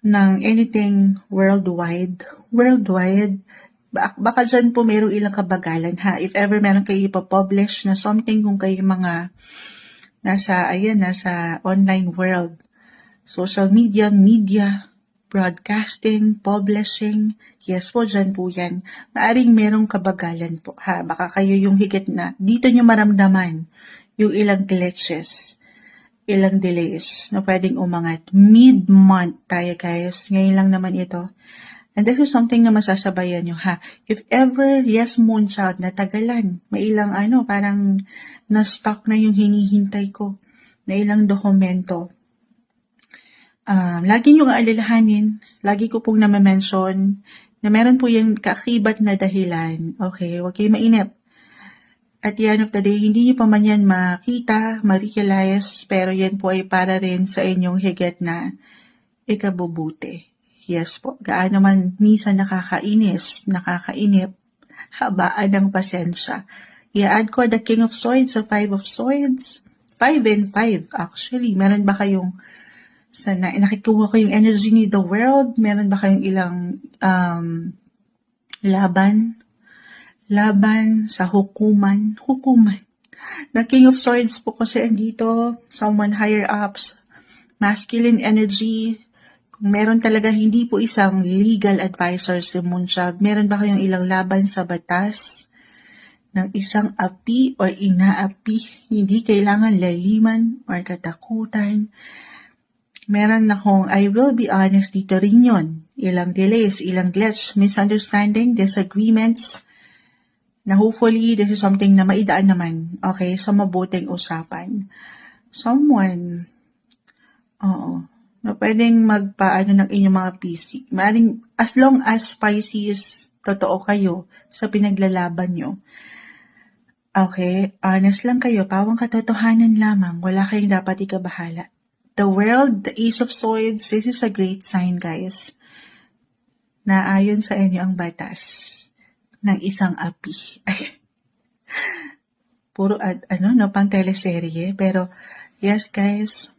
ng anything worldwide. Worldwide, baka dyan po mayroong ilang kabagalan ha. If ever meron kayo ipapublish na something kung kayo mga nasa online world, social media, broadcasting, publishing, yes po, dyan po yan. Maaring merong kabagalan po ha. Baka kayo yung higit na, dito nyo maramdaman yung ilang glitches, ilang delays na pwedeng umangat. Mid-month tayo guys. Ngayon lang naman ito. And this is something na masasabayan nyo ha. If ever, yes, Moonchild, natagalan. May ilang parang na-stuck na yung hinihintay ko. Na ilang dokumento. Lagi nyo alalahanin. Lagi ko pong namamention na meron po yung kaakibat na dahilan. Okay, huwag kayo mainip. At the end of the day, hindi nyo pa man yan makita, ma-realize, pero yan po ay para rin sa inyong higit na ikabubuti. Yes po, gaano man minsan nakakainip, habaan ng pasensya. I-add ko the King of Swords sa 5 of Swords. 5 and 5 actually. Meron ba kayong nakikuha ko yung energy ni the world? Meron ba kayong ilang laban sa hukuman. The King of Swords po kasi andito, someone higher ups, masculine energy. Kung meron talaga hindi po isang legal advisor si Moonchild, meron ba kayong ilang laban sa batas ng isang api o inaapi? Hindi kailangan laliman or katakutan. Meron akong, I will be honest, dito rin yun. Ilang delays, ilang glitch, misunderstanding, disagreements, na hopefully this is something na maidaan naman, okay, sa mabuting usapan. Someone, na pwedeng magpaano ng inyong mga PC. Maring, as long as Pisces, totoo kayo sa pinaglalaban nyo. Okay, honest lang kayo, pawang katotohanan lamang, wala kayong dapat ikabahala. The world, the Ace of Swords, this is a great sign, guys, na ayon sa inyo ang batas ng isang api. Puro pang teleserye. Pero, yes guys,